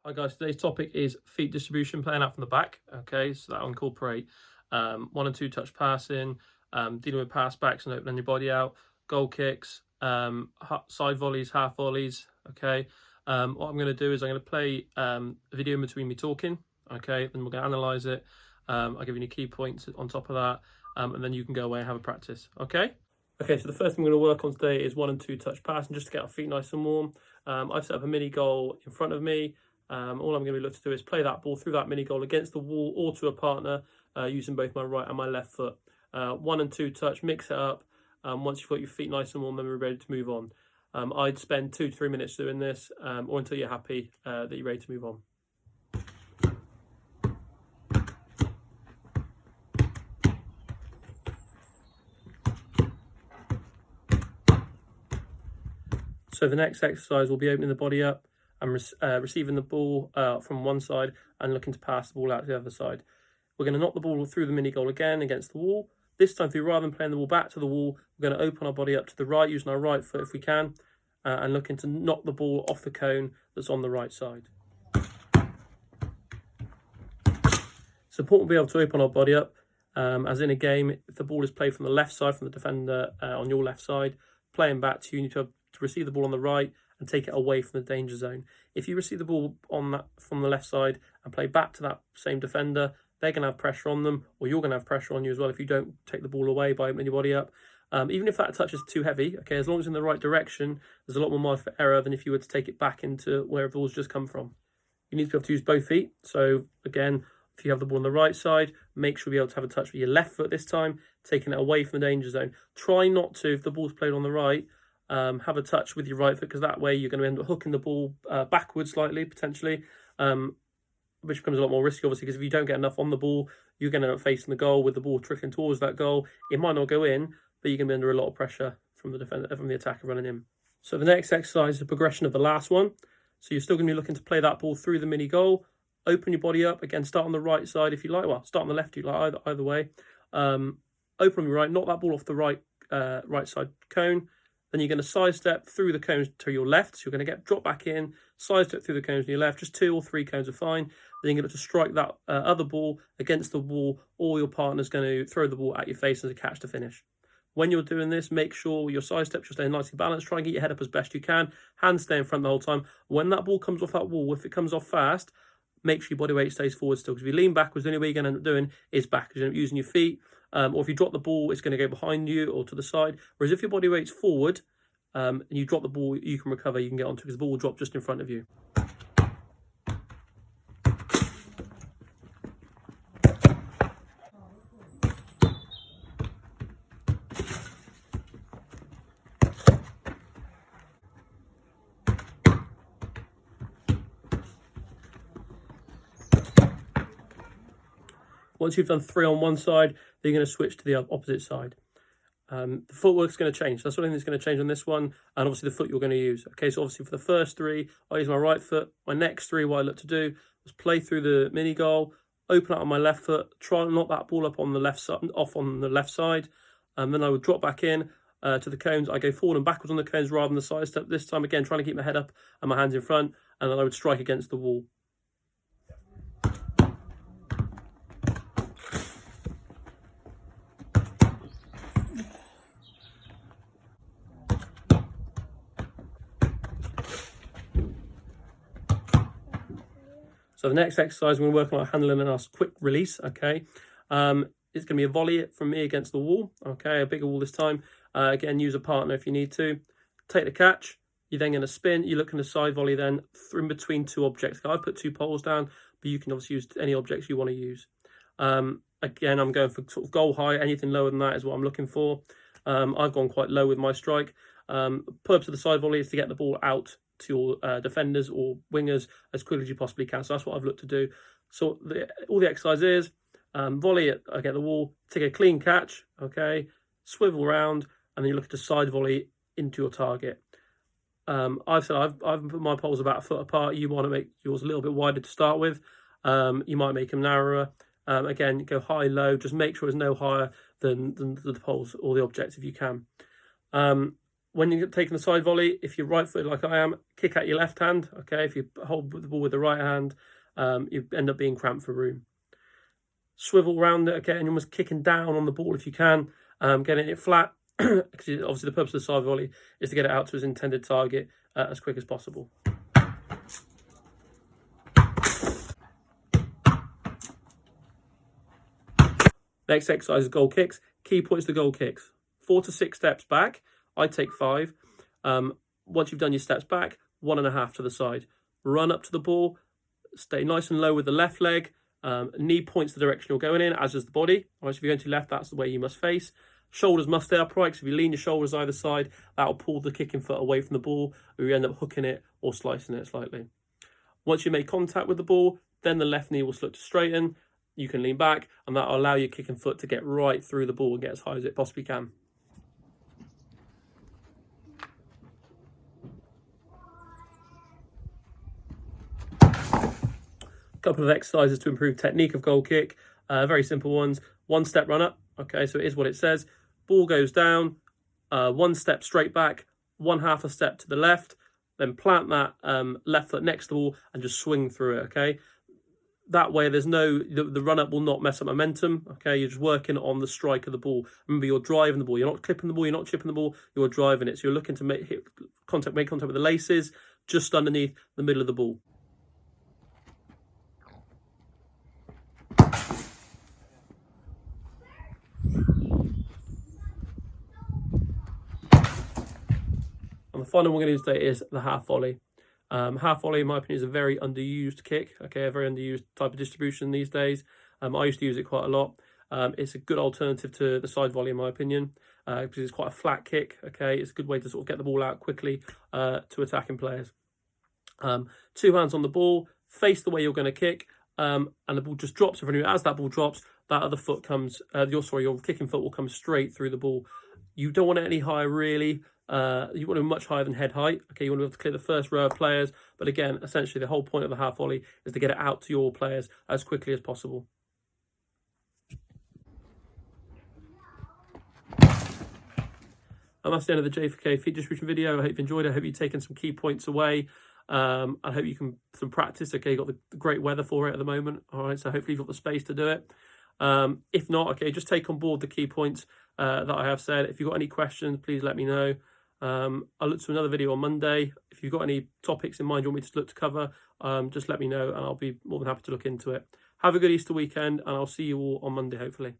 Hi guys, today's topic is feet distribution, playing out from the back. Okay, so that'll incorporate 1 and 2 touch passing, dealing with pass backs and opening your body out, goal kicks, side volleys, half volleys. Okay, what I'm going to do is I'm going to play a video in between me talking. Okay, then we're going to analyze it. I'll give you any key points on top of that, and then you can go away and have a practice. Okay. Okay, so the first thing we're going to work on today is 1 and 2 touch passing, just to get our feet nice and warm. I've set up a mini goal in front of me. All I'm going to be looking to do is play that ball through that mini goal against the wall or to a partner using both my right and my left foot. 1 and 2 touch, mix it up. Once you've got your feet nice and warm, then we're ready to move on. I'd spend 2 to 3 minutes doing this or until you're happy that you're ready to move on. So the next exercise will be opening the body up and receiving the ball from one side and looking to pass the ball out to the other side. We're going to knock the ball through the mini goal again against the wall. This time through, rather than playing the ball back to the wall, we're going to open our body up to the right using our right foot if we can, and looking to knock the ball off the cone that's on the right side. It's important to be able to open our body up, as in a game, if the ball is played from the left side, from the defender on your left side, playing back to you, you need to receive the ball on the right and take it away from the danger zone. If you receive the ball from the left side and play back to that same defender, they're going to have pressure on them, or you're going to have pressure on you as well if you don't take the ball away by opening your body up. Even if that touch is too heavy, okay, as long as it's in the right direction, there's a lot more margin for error than if you were to take it back into where the ball's just come from. You need to be able to use both feet. So again, if you have the ball on the right side, make sure you're able to have a touch with your left foot this time, taking it away from the danger zone. Try not to, if the ball's played on the right, have a touch with your right foot, because that way you're going to end up hooking the ball backwards slightly, potentially, which becomes a lot more risky, obviously, because if you don't get enough on the ball, you're going to end up facing the goal with the ball trickling towards that goal. It might not go in, but you're going to be under a lot of pressure from the defender, from the attacker running in. So the next exercise is a progression of the last one. So you're still going to be looking to play that ball through the mini goal. Open your body up. Again, start on the right side if you like. Well, start on the left if you like, either way. Open on your right, knock that ball off the right side cone. Then you're going to sidestep through the cones to your left. So you're going to drop back in, sidestep through the cones to your left. Just 2 or 3 cones are fine. Then you're going to strike that other ball against the wall, or your partner's going to throw the ball at your face as a catch to finish. When you're doing this, make sure your sidesteps are staying nicely balanced. Try and get your head up as best you can. Hands stay in front the whole time. When that ball comes off that wall, if it comes off fast, make sure your body weight stays forward still. Because if you lean backwards, the only way you're going to end up doing is back. Because you're using your feet. Or if you drop the ball, it's going to go behind you or to the side. Whereas if your body weight's forward, and you drop the ball, you can recover, you can get onto it, because the ball will drop just in front of you. Once you've done 3 on one side, then you're going to switch to the opposite side. The footwork's going to change. That's the only thing that's going to change on this one, and obviously the foot you're going to use. Okay, so obviously for the first 3, I use my right foot. My next 3, what I look to do is play through the mini goal, open out on my left foot, try and knock that ball up on the left side, off on the left side, and then I would drop back in to the cones. I go forward and backwards on the cones rather than the side step. This time, again, trying to keep my head up and my hands in front, and then I would strike against the wall. So the next exercise, we're going to work on our handling and our quick release, okay? It's going to be a volley from me against the wall, okay? A bigger wall this time. Again, use a partner if you need to. Take the catch. You're then going to spin. You're looking to side volley then in between 2 objects. I've put 2 poles down, but you can obviously use any objects you want to use. Again, I'm going for sort of goal height. Anything lower than that is what I'm looking for. I've gone quite low with my strike. Purpose of the side volley is to get the ball out to your defenders or wingers as quickly as you possibly can. So that's what I've looked to do. So all the exercise is volley it against the wall, take a clean catch, okay, swivel around, and then you look to side volley into your target. I've put my poles about 1 foot apart. You want to make yours a little bit wider to start with. You might make them narrower. Again, go high, low. Just make sure it's no higher than the poles or the objects if you can. When you're taking the side volley, if you're right-footed like I am, kick out your left hand, okay? If you hold the ball with the right hand, you end up being cramped for room. Swivel around it, okay, and you're almost kicking down on the ball if you can, getting it flat, because obviously the purpose of the side volley is to get it out to its intended target as quick as possible. Next exercise is goal kicks. Key points to goal kicks. 4 to 6 steps back. I take 5. Once you've done your steps back, 1.5 to the side. Run up to the ball. Stay nice and low with the left leg. Knee points the direction you're going in, as does the body. All right, so if you're going to left, that's the way you must face. Shoulders must stay upright, because if you lean your shoulders either side, that will pull the kicking foot away from the ball, or you end up hooking it or slicing it slightly. Once you make contact with the ball, then the left knee will look to straighten. You can lean back, and that will allow your kicking foot to get right through the ball and get as high as it possibly can. A couple of exercises to improve technique of goal kick. Very simple ones. 1 step run up. Okay, so it is what it says. Ball goes down, 1 step straight back, 1/2 a step to the left, then plant that left foot next to the ball and just swing through it, okay? That way there's the run up will not mess up momentum, okay? You're just working on the strike of the ball. Remember, you're driving the ball. You're not clipping the ball, you're not chipping the ball, you're driving it. So you're looking to make contact with the laces just underneath the middle of the ball. And the final one we're going to do today is the half volley. Half volley, in my opinion, is a very underused kick, okay, a very underused type of distribution these days. I used to use it quite a lot. It's a good alternative to the side volley, in my opinion, because it's quite a flat kick, okay. It's a good way to sort of get the ball out quickly to attacking players. 2 hands on the ball, face the way you're going to kick, and the ball just drops in front of you. As that ball drops, that other foot comes, your kicking foot will come straight through the ball. You don't want it any higher, really. You want it much higher than head height. Okay, you want to be able to clear the first row of players. But again, essentially the whole point of the half volley is to get it out to your players as quickly as possible. And that's the end of the J4K feet distribution video. I hope you enjoyed it. I hope you've taken some key points away. I hope you can some practice. Okay, you got the great weather for it at the moment. All right, so hopefully you've got the space to do it. If not, okay, just take on board the key points that I have said. If you've got any questions, please let me know. I'll look to another video on Monday. If you've got any topics in mind you want me to look to cover, just let me know and I'll be more than happy to look into it. Have a good Easter weekend, and I'll see you all on Monday, hopefully.